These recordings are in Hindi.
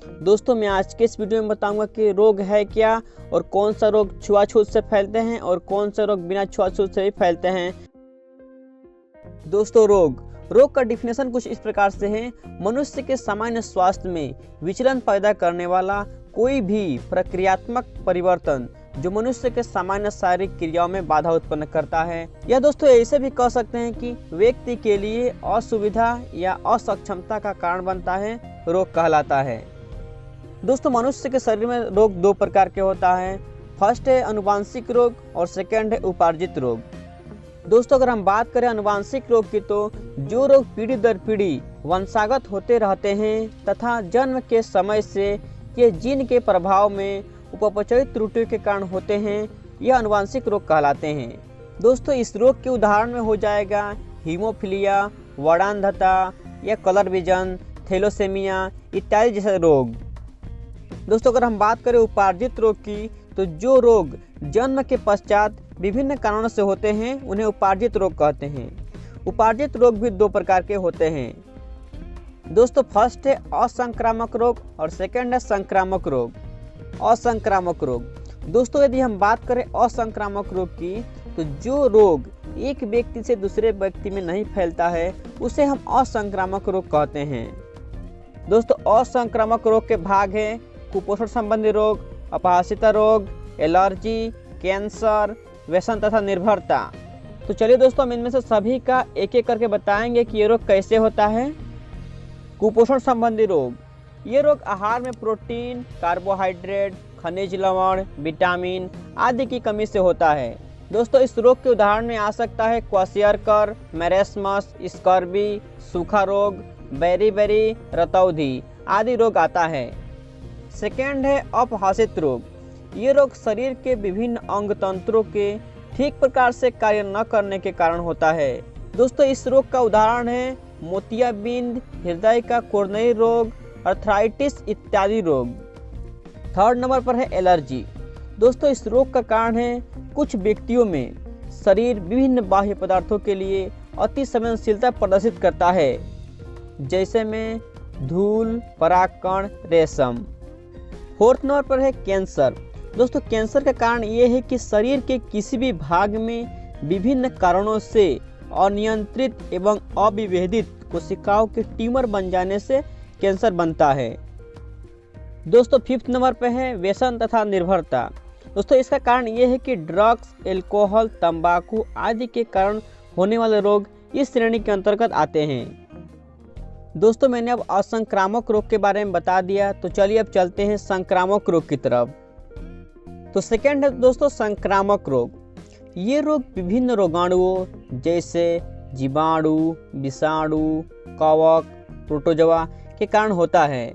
दोस्तों मैं आज के इस वीडियो में बताऊंगा कि रोग है क्या और कौन सा रोग छुआछूत से फैलते हैं और कौन सा रोग बिना छुआछूत से भी फैलते हैं। दोस्तों रोग का डिफिनेशन कुछ इस प्रकार से है। मनुष्य के सामान्य स्वास्थ्य में विचलन पैदा करने वाला कोई भी प्रक्रियात्मक परिवर्तन जो मनुष्य के सामान्य शारीरिक क्रियाओं में बाधा उत्पन्न करता है। या दोस्तों ऐसे भी कह सकते हैं कि व्यक्ति के लिए असुविधा या असक्षमता का कारण बनता है, रोग कहलाता है। दोस्तों मनुष्य के शरीर में रोग दो प्रकार के होता है। फर्स्ट है अनुवांशिक रोग और सेकंड है उपार्जित रोग। दोस्तों अगर हम बात करें अनुवांशिक रोग की तो जो रोग पीढ़ी दर पीढ़ी वंशागत होते रहते हैं तथा जन्म के समय से ये जीन के प्रभाव में उपपचयी त्रुटियों के कारण होते हैं, यह अनुवांशिक रोग कहलाते हैं। दोस्तों इस रोग के उदाहरण में हो जाएगा हीमोफीलिया, वर्णांधता या कलर विजन, थैलेसेमिया इत्यादि जैसे रोग। दोस्तों अगर हम बात करें उपार्जित रोग की तो जो रोग जन्म के पश्चात विभिन्न कारणों से होते हैं उन्हें उपार्जित रोग कहते हैं। उपार्जित रोग भी दो प्रकार के होते हैं। दोस्तों फर्स्ट है असंक्रामक रोग और सेकंड है संक्रामक रोग। असंक्रामक रोग, दोस्तों यदि हम बात करें असंक्रामक रोग की तो जो रोग एक व्यक्ति से दूसरे व्यक्ति में नहीं फैलता है उसे हम असंक्रामक रोग कहते हैं। दोस्तों असंक्रामक रोग के भाग है कुपोषण संबंधी रोग, अपहास्यता रोग, एलर्जी, कैंसर, व्यसन तथा निर्भरता। तो चलिए दोस्तों हम इनमें से सभी का एक एक करके बताएंगे कि ये रोग कैसे होता है। कुपोषण संबंधी रोग, ये रोग आहार में प्रोटीन, कार्बोहाइड्रेट, खनिज लवण, विटामिन आदि की कमी से होता है। दोस्तों इस रोग के उदाहरण में आ सकता है क्वाशियरकर, मैरेस्मस, स्कर्वी, सूखा रोग, बेरी रतौधी आदि रोग आता है। सेकेंड है अपहासित रोग, ये रोग शरीर के विभिन्न अंग तंत्रों के ठीक प्रकार से कार्य न करने के कारण होता है। दोस्तों इस रोग का उदाहरण है मोतियाबिंद, हृदय का कोर्नई रोग, अर्थराइटिस इत्यादि रोग। थर्ड नंबर पर है एलर्जी। दोस्तों इस रोग का कारण है कुछ व्यक्तियों में शरीर विभिन्न बाह्य पदार्थों के लिए अति संवेदनशीलता प्रदर्शित करता है, जैसे में धूल, परागकण, रेशम। फोर्थ नंबर पर है कैंसर। दोस्तों कैंसर का कारण ये है कि शरीर के किसी भी भाग में विभिन्न कारणों से अनियंत्रित एवं अविभेदित कोशिकाओं के ट्यूमर बन जाने से कैंसर बनता है। दोस्तों फिफ्थ नंबर पर है व्यसन तथा निर्भरता। दोस्तों इसका कारण ये है कि ड्रग्स, एल्कोहल, तंबाकू आदि के कारण होने वाले रोग इस श्रेणी के अंतर्गत आते हैं। दोस्तों मैंने अब असंक्रामक रोग के बारे में बता दिया, तो चलिए अब चलते हैं संक्रामक रोग की तरफ। तो सेकंड है दोस्तों संक्रामक रोग। ये रोग विभिन्न रोगाणुओं जैसे जीवाणु, विषाणु, कवक, प्रोटोजोआ के कारण होता है।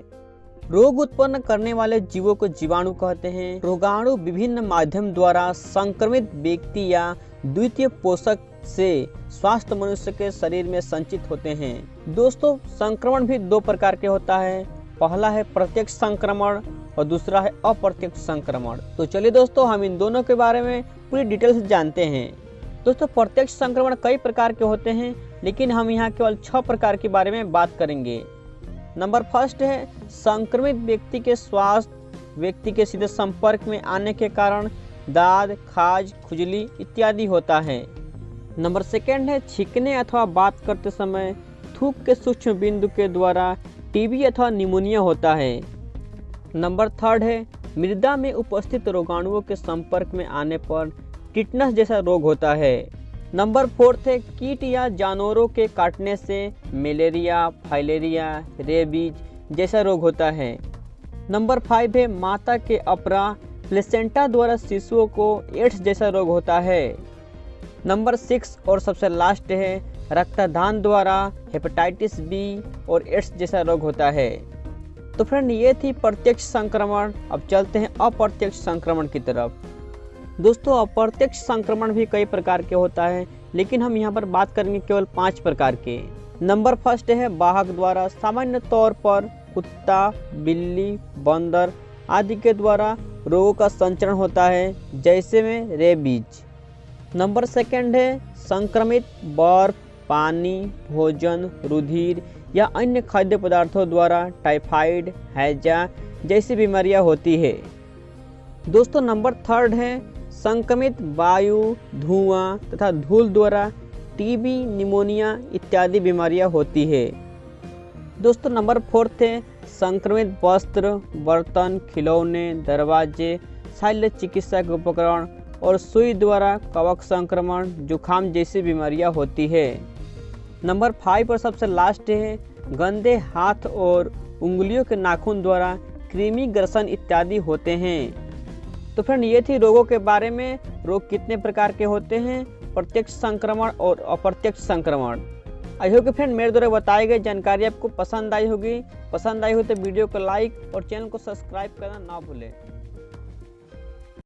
रोग उत्पन्न करने वाले जीवों को जीवाणु कहते हैं। रोगाणु विभिन्न माध्यम द्वारा संक्रमित व्यक्ति या द्वितीय पोषक से स्वास्थ्य मनुष्य के शरीर में संचित होते हैं। दोस्तों संक्रमण भी दो प्रकार के होता है। पहला है प्रत्यक्ष संक्रमण और दूसरा है अप्रत्यक्ष संक्रमण। तो चलिए दोस्तों हम इन दोनों के बारे में पूरी डिटेल से जानते हैं। दोस्तों प्रत्यक्ष संक्रमण कई प्रकार के होते हैं, लेकिन हम यहाँ केवल 6 प्रकार के बारे में बात करेंगे। नंबर फर्स्ट है संक्रमित व्यक्ति के स्वास्थ्य व्यक्ति के सीधे संपर्क में आने के कारण दाद, खाज, खुजली इत्यादि होता है। नंबर सेकंड है छींकने अथवा बात करते समय थूक के सूक्ष्म बिंदु के द्वारा टीबी अथवा निमोनिया होता है। नंबर थर्ड है मृदा में उपस्थित रोगाणुओं के संपर्क में आने पर टिटनस जैसा रोग होता है। नंबर फोर्थ है कीट या जानवरों के काटने से मलेरिया, फाइलेरिया, रेबीज जैसा रोग होता है। नंबर 5 है माता के अपरा प्लेसेंटा द्वारा शिशुओं को एड्स जैसा रोग होता है। नंबर 6 और सबसे लास्ट है रक्तदान द्वारा हेपेटाइटिस बी और एड्स जैसा रोग होता है। तो फ्रेंड ये थी प्रत्यक्ष संक्रमण। अब चलते हैं अप्रत्यक्ष संक्रमण की तरफ। दोस्तों अप्रत्यक्ष संक्रमण भी कई प्रकार के होता है, लेकिन हम यहाँ पर बात करेंगे केवल 5 प्रकार के। नंबर फर्स्ट है वाहक द्वारा। सामान्य तौर पर कुत्ता, बिल्ली, बंदर आदि के द्वारा रोगों का संचरण होता है, जैसे में रेबीज। नंबर सेकंड है संक्रमित बर्फ, पानी, भोजन, रुधिर या अन्य खाद्य पदार्थों द्वारा टाइफाइड, हैजा जैसी बीमारियां होती है। दोस्तों नंबर 3 है संक्रमित वायु, धुआं तथा धूल द्वारा टीबी, निमोनिया इत्यादि बीमारियां होती है। दोस्तों नंबर 4 है संक्रमित वस्त्र, बर्तन, खिलौने, दरवाजे, शल्य चिकित्सा के उपकरण और सुई द्वारा कवक संक्रमण, जुखाम जैसी बीमारियां होती है। नंबर 5 और सबसे लास्ट है गंदे हाथ और उंगलियों के नाखून द्वारा कृमि, ग्रसन इत्यादि होते हैं। तो फ्रेंड ये थी रोगों के बारे में। रोग कितने प्रकार के होते हैं, प्रत्यक्ष संक्रमण और अप्रत्यक्ष संक्रमण। आई होप कि फ्रेंड मेरे द्वारा बताई गई जानकारी आपको पसंद आई होगी। पसंद आई हो तो वीडियो को लाइक और चैनल को सब्सक्राइब करना ना भूलें।